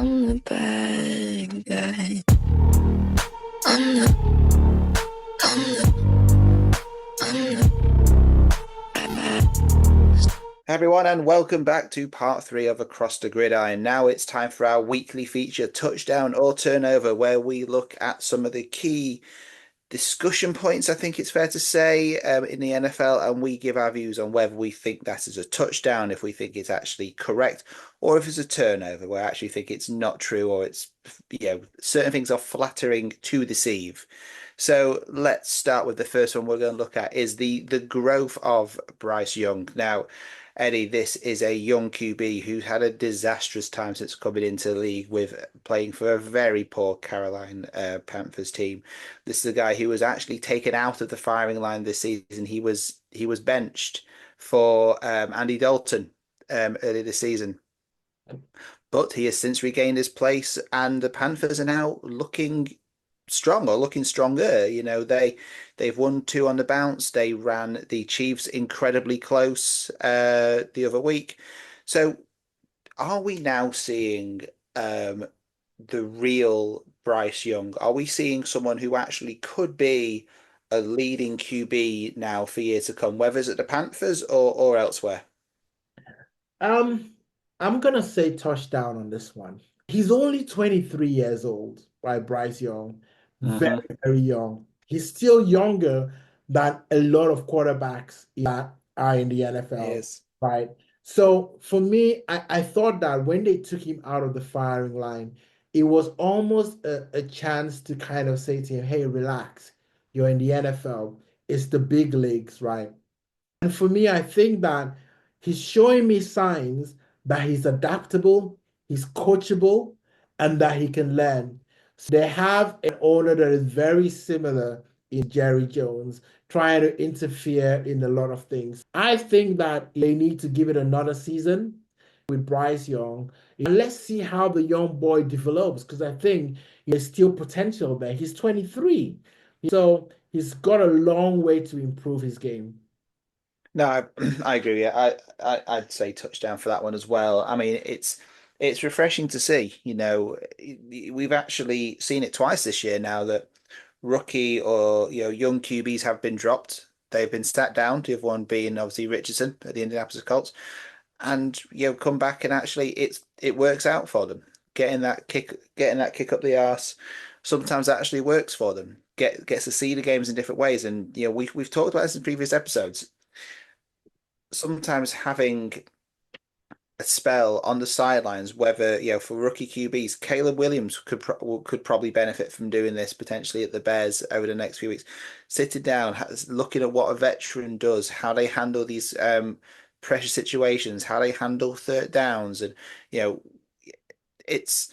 I'm the bad guy. I'm the, I'm the Everyone, and welcome back to part three of Across the Gridiron. Now it's time for our weekly feature, Touchdown or Turnover, where we look at some of the key discussion points, I think it's fair to say, in the NFL, and we give our views on whether we think that is a touchdown, if we think it's actually correct, or if it's a turnover, where I actually think it's not true, or it's, certain things are flattering to deceive. So let's start with the first one we're going to look at is the growth of Bryce Young. Now, Eddie, this is a young QB who's had a disastrous time since coming into the league with playing for a very poor Carolina Panthers team. This is a guy who was actually taken out of the firing line this season. He was benched for Andy Dalton earlier this season, but he has since regained his place, and the Panthers are now looking strong or looking stronger. They've won two on the bounce. They ran the Chiefs incredibly close the other week. So are we now seeing the real Bryce Young? Are we seeing someone who actually could be a leading QB now for years to come, whether it's at the Panthers or elsewhere? Um, I'm gonna say touchdown on this one. He's only 23 years old, right? Bryce Young, very, Hmm. very young. He's still younger than a lot of quarterbacks that are in the NFL, Yes. right? So for me, I thought that when they took him out of the firing line, it was almost a chance to kind of say to him, hey, relax, you're in the NFL. It's the big leagues, right? And for me, I think that he's showing me signs that he's adaptable, he's coachable, and that he can learn. So they have an owner that is very similar in Jerry Jones, trying to interfere in a lot of things. I think that they need to give it another season with Bryce Young. And let's see how the young boy develops, because I think there's still potential there. He's 23. So he's got a long way to improve his game. No, I agree. Yeah, I'd say touchdown for that one as well. I mean, it's refreshing to see. We've actually seen it twice this year now that rookie or young QBs have been dropped. They've been sat down. The other one being obviously Richardson at the Indianapolis Colts, and come back and actually it works out for them. Getting that kick up the arse sometimes actually works for them. Gets to see the games in different ways, and we've talked about this in previous episodes. Sometimes having a spell on the sidelines, whether for rookie QBs, Caleb Williams could probably benefit from doing this potentially at the Bears over the next few weeks. Sitting down, looking at what a veteran does, how they handle these pressure situations, how they handle third downs, and you know, it's.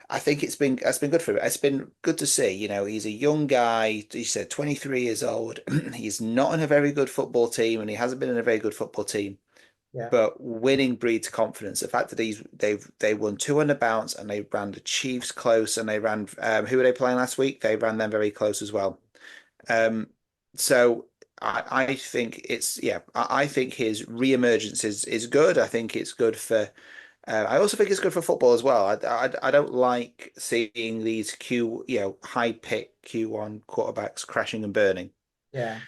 I think it's been good for him. It's been good to see. He's a young guy. He said 23 years old. He's not in a very good football team, and he hasn't been in a very good football team. Yeah. But winning breeds confidence. The fact that they won two on the bounce, and they ran the Chiefs close, and they ran who were they playing last week? They ran them very close as well. Um, so I think I think his reemergence is good. I think it's good for. I also think it's good for football as well. I don't like seeing these high pick Q1 quarterbacks crashing and burning. Yeah.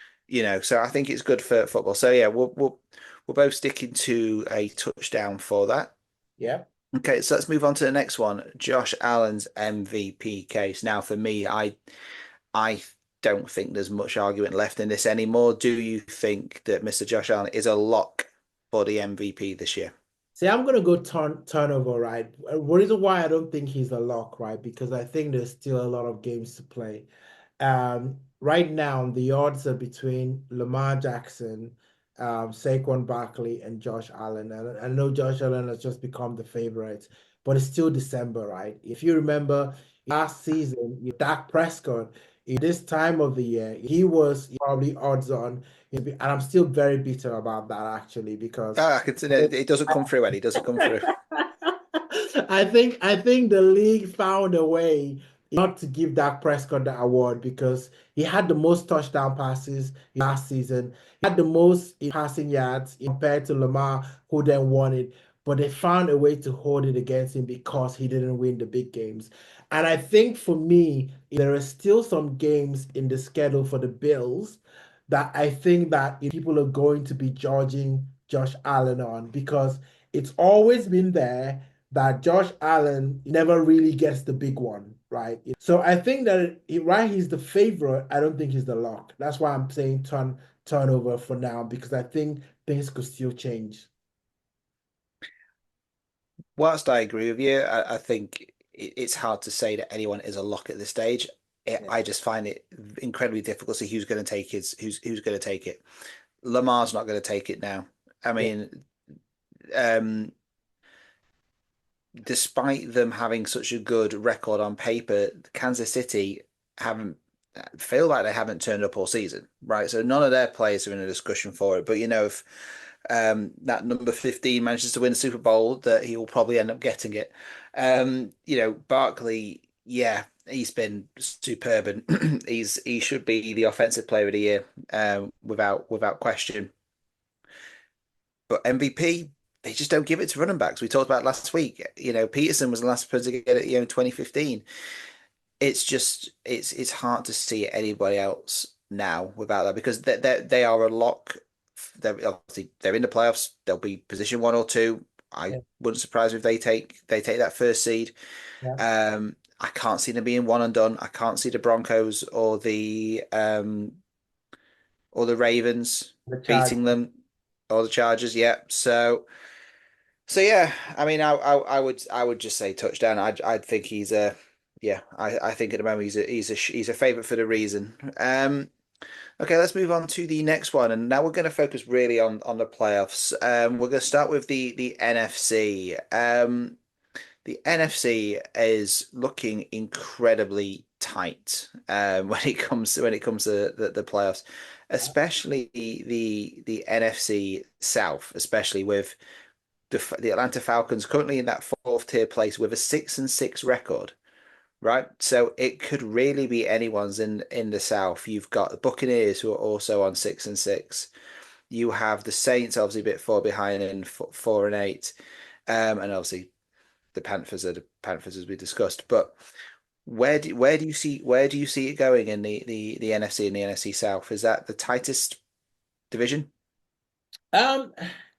So I think it's good for football. So yeah, we're both sticking to a touchdown for that. Yeah. Okay, so let's move on to the next one. Josh Allen's MVP case. Now, for me, I don't think there's much argument left in this anymore. Do you think that Mr. Josh Allen is a lock for the MVP this year? See, I'm gonna go turnover, right? Reason why I don't think he's a lock, right? Because I think there's still a lot of games to play. Right now, the odds are between Lamar Jackson, Saquon Barkley, and Josh Allen. And I know Josh Allen has just become the favorite, but it's still December, right? If you remember last season, Dak Prescott, in this time of the year, he was probably odds on. And I'm still very bitter about that actually, because I consider it doesn't come through, Eddie. It doesn't come through. I think the league found a way not to give Dak Prescott the award because he had the most touchdown passes last season. He had the most in passing yards compared to Lamar, who then won it. but they found a way to hold it against him because he didn't win the big games. And I think for me, there are still some games in the schedule for the Bills that I think that people are going to be judging Josh Allen on because it's always been there that Josh Allen never really gets the big one, right? So I think that right, he's the favorite. I don't think he's the lock. That's why I'm saying turnover for now because I think things could still change. Whilst I agree with you, I think it's hard to say that anyone is a lock at this stage. Yeah. I just find it incredibly difficult to see who's going to take who's going to take it. Lamar's not going to take it now. I Yeah. mean, um, despite them having such a good record on paper, Kansas City haven't feel like they haven't turned up all season, right? So none of their players are in a discussion for it. But if that number 15 manages to win the Super Bowl, that he will probably end up getting it. Barkley, yeah, he's been superb, and he should be the offensive player of the year, without question. But MVP, they just don't give it to running backs. We talked about last week. Peterson was the last person to get it, in 2015. It's hard to see anybody else now without that because they are a lock. They're in the playoffs. They'll be position 1 or 2. I Yeah. wouldn't surprise me if they take that first seed. Yeah. I can't see them being one and done. I can't see the Broncos or the Ravens The charge. beating them or the Chargers. Yeah. So yeah, I mean, I would just say touchdown. I'd think he's a yeah. I think at the moment he's a favorite for the reason. Okay, let's move on to the next one, and now we're going to focus really on the playoffs. We're going to start with the NFC. The NFC is looking incredibly tight when it comes to the playoffs, especially the NFC South, especially with the Atlanta Falcons currently in that fourth tier place with a 6-6 record, right? So it could really be anyone's in the South. You've got the Buccaneers who are also on 6-6. You have the Saints obviously a bit far behind in 4-8, and obviously the Panthers are the Panthers as we discussed. But where do you see it going in the NFC and the NFC South? Is that the tightest division? Um,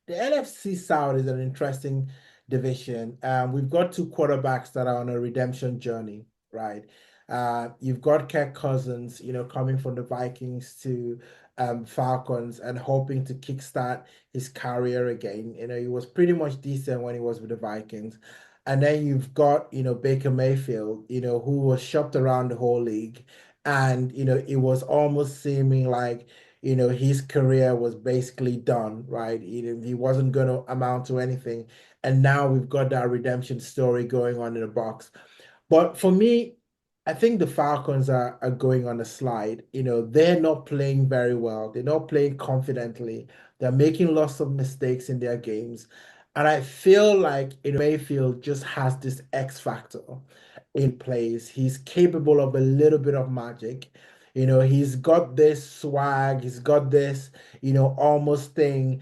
the NFC South is an interesting division. We've got two quarterbacks that are on a redemption journey, right? You've got Kirk Cousins, coming from the Vikings to Falcons and hoping to kickstart his career again. He was pretty much decent when he was with the Vikings. And then you've got, Baker Mayfield, who was shopped around the whole league. And, it was almost seeming like his career was basically done, right? He wasn't going to amount to anything. And now we've got that redemption story going on in the box. But for me, I think the Falcons are going on a slide. They're not playing very well. They're not playing confidently. They're making lots of mistakes in their games. And I feel like Mayfield just has this X factor in plays. He's capable of a little bit of magic. He's got this swag, he's got this, almost thing,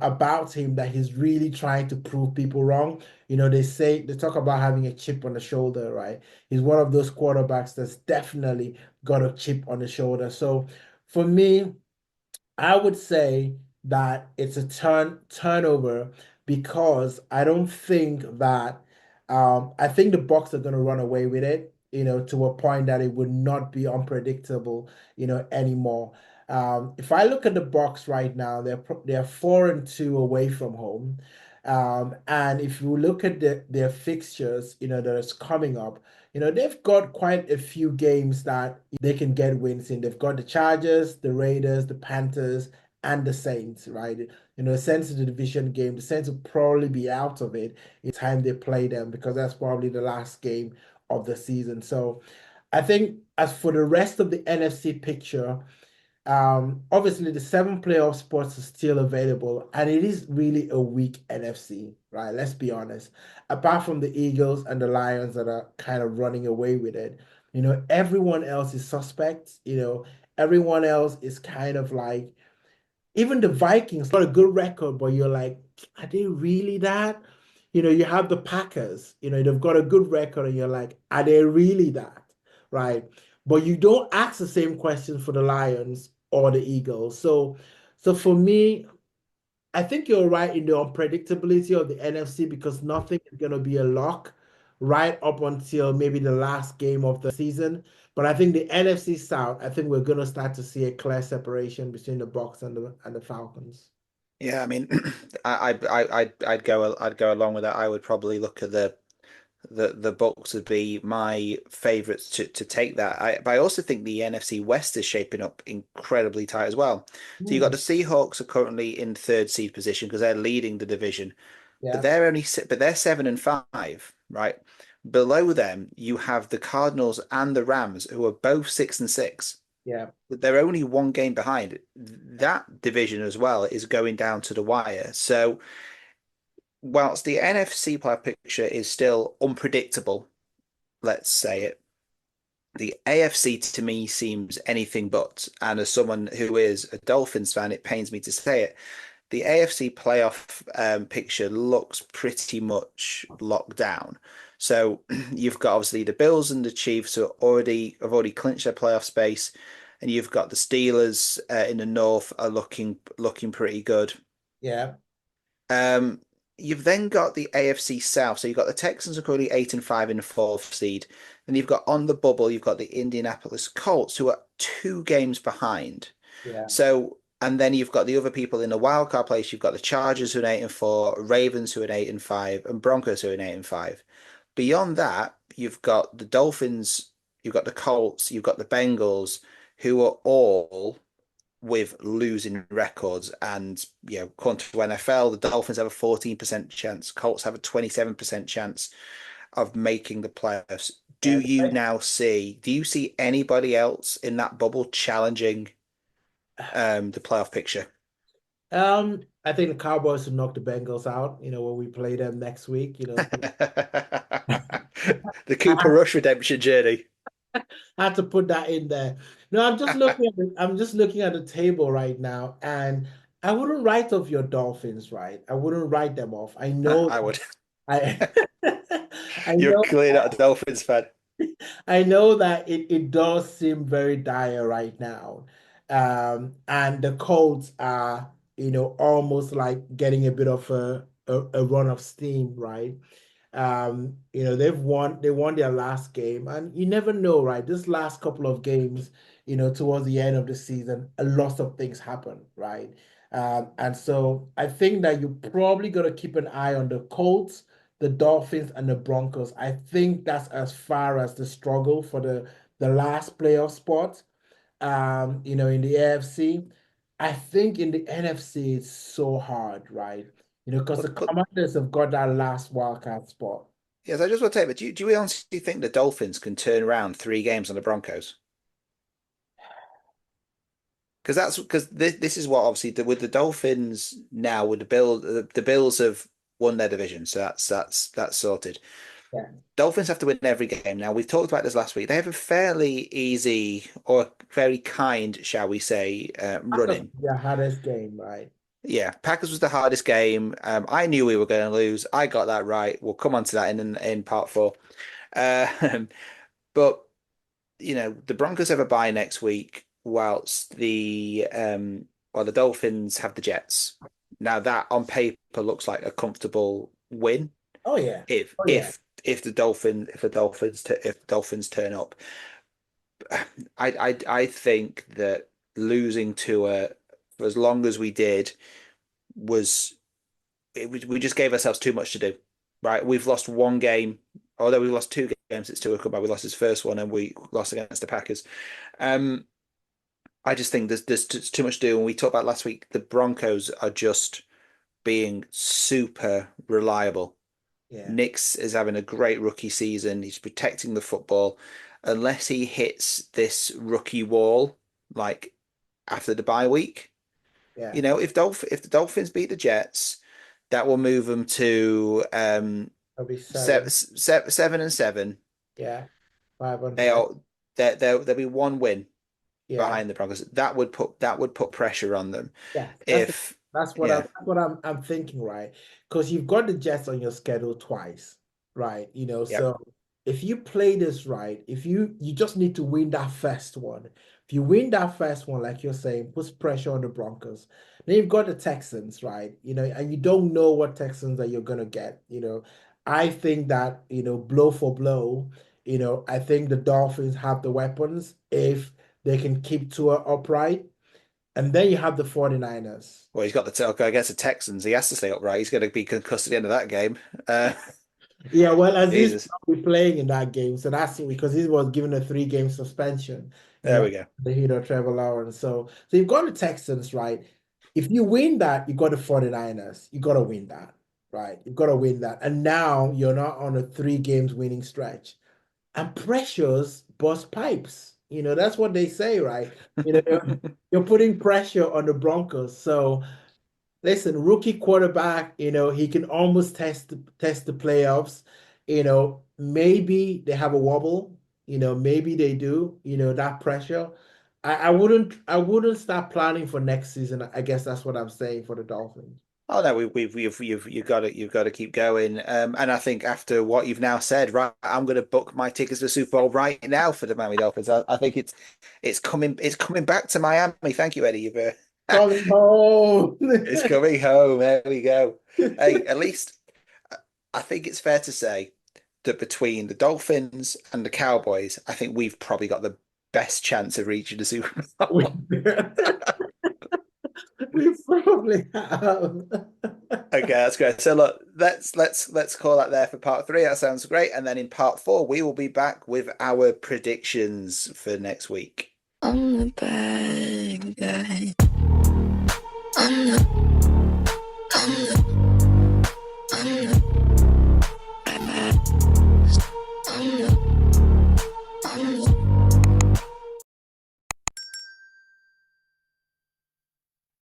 about him that he's really trying to prove people wrong. They talk about having a chip on the shoulder, right? He's one of those quarterbacks that's definitely got a chip on the shoulder. So for me, I would say that it's a turnover because I don't think that I think the Bucks are going to run away with it, to a point that it would not be unpredictable, anymore. If I look at the Bucks right now, they're 4-2 away from home. And if you look at their fixtures, that is coming up, they've got quite a few games that they can get wins in. They've got the Chargers, the Raiders, the Panthers, and the Saints, right? The Saints is the division game. The Saints will probably be out of it in time they play them because that's probably the last game of the season. So I think as for the rest of the NFC picture, obviously the 7 playoff spots are still available, and it is really a weak NFC, right? Let's be honest. Apart from the Eagles and the Lions that are kind of running away with it, everyone else is suspect. Everyone else is kind of like even the Vikings got a good record, but you're like, are they really that? you have the Packers, they've got a good record, and you're like, are they really that? Right. But you don't ask the same question for the Lions or the Eagles. So for me, I think you're right in the unpredictability of the NFC because nothing is going to be a lock right up until maybe the last game of the season. But I think the NFC South, I think we're going to start to see a clear separation between the Bucs and the Falcons. Yeah, I mean, I'd go along with that. I would probably look at the Bucks would be my favourites to take that. But I also think the NFC West is shaping up incredibly tight as well. So you got Hmm. the Seahawks are currently in third seed position because they're leading the division, but Yeah, they're 7-5, right? Below them, you have the Cardinals and the Rams, who are both 6-6. yeah, But they're only one game behind. That division as well is going down to the wire. So whilst the NFC playoff picture is still unpredictable, let's say it, the AFC to me seems anything but. And as someone who is a Dolphins fan, it pains me to say it. The AFC playoff picture looks pretty much locked down. So you've got obviously the Bills and the Chiefs who have already clinched their playoff space, and you've got the Steelers in the North are looking pretty good. yeah, Um, you've then got the AFC South. So you've got the Texans are currently 8-5 in the fourth seed. Then you've got on the bubble, you've got the Indianapolis Colts, who are 2 games behind. yeah, So, and then you've got the other people in the wildcard place. You've got the Chargers who are 8-4, Ravens who are 8-5, and Broncos who are 8-5. Beyond that, you've got the Dolphins, you've got the Colts, you've got the Bengals, who are all with losing records. And, according to NFL, the Dolphins have a 14% chance, Colts have a 27% chance of making the playoffs. yeah. Do you see anybody else in that bubble challenging the playoff picture? I think the Cowboys will knock the Bengals out, when we play them next week, The Cooper Rush redemption journey. had to put that in there. No, I'm just looking at the table right now, and I wouldn't write off your Dolphins, right? I wouldn't write them off. I know I would. I I You're know clearly not a Dolphins fan. I know that it does seem very dire right now. And the Colts are, almost like getting a bit of a run of steam, right? They won their last game, and you never know, right? This last couple of games, towards the end of the season, a lot of things happen, right? And so I think that you're probably gonna keep an eye on the Colts, the Dolphins, and the Broncos. I think that's as far as the struggle for the last playoff spot. In the AFC. I think in the NFC it's so hard, right? Because the But Commanders have got that last wildcard spot. yes, I just want to tell you, but do you honestly think the Dolphins can turn around 3 games on the Broncos? Because this is what obviously with the Dolphins now with the Bills have won their division, so that's sorted. Yeah. Dolphins have to win every game. Now, we've talked about this last week. They have a fairly easy or very kind, shall we say, That's running. the hardest game, right? Yeah, Packers was the hardest game. I knew we were going to lose. I got that right. We'll come on to that in part four. Um, but the Broncos have a bye next week, whilst the Dolphins have the Jets. Now that on paper looks like a comfortable win Oh yeah. if Oh yeah. if if the Dolphins turn up. I think that losing to for as long as we did was we just gave ourselves too much to do. Right, we've lost one game, although we lost 2 games. It's Tua comeback. We lost his first one, and we lost against the Packers. Um, I just think there's too much to do. And we talked about last week, the Broncos are just being super reliable. Yeah. Nix is having a great rookie season. He's protecting the football. Unless he hits this rookie wall, like after the bye week, Yeah. if the Dolphins beat the Jets, that will move them to It'll be seven, 7. 7-7. Yeah. 5 on They 5. are there'll be one win Yeah. behind the Broncos. That would put pressure on them. Yeah. That's If Yeah. That's what I'm thinking, right? Because you've got the Jets on your schedule twice, right? Yep. So if you play this right, if you just need to win that first one. If you win that first one, like you're saying, puts pressure on the Broncos. Then you've got the Texans, right? And you don't know what Texans that you're gonna get. I think that, blow for blow, I think the Dolphins have the weapons if they can keep Tua upright. And then you have the 49ers. Well, he's got the tail against the Texans. He has to stay upright. He's going to be concussed at the end of that game. Yeah, well, Aziz will Jesus. not be playing in that game, so that's it because he was given a 3-game suspension, There we go. the hit of Trevor Lawrence. So you've got the Texans, right? If you win that, you got the 49ers. You got to win that, right? You've got to win that. And now you're not on a 3 games winning stretch. And pressures bust pipes. That's what they say, right? You're putting pressure on the Broncos. So listen, rookie quarterback, he can almost test the playoffs. Maybe they have a wobble, maybe they do, that pressure. I wouldn't start planning for next season. I guess that's what I'm saying for the Dolphins. Oh no, you've got to keep going. And I think after what you've now said, right, I'm going to book my tickets to the Super Bowl right now for the Miami Dolphins. I think it's coming back to Miami. Thank you, Eddie. Coming home. It's coming home. There we go. Hey, at least I think it's fair to say that between the Dolphins and the Cowboys, I think we've probably got the best chance of reaching the Super we, Bowl. we probably have. Okay, that's great. So look, let's call that there for part 3. That sounds great. And then in part 4, we will be back with our predictions for next week. I'm the bad guy. I'm the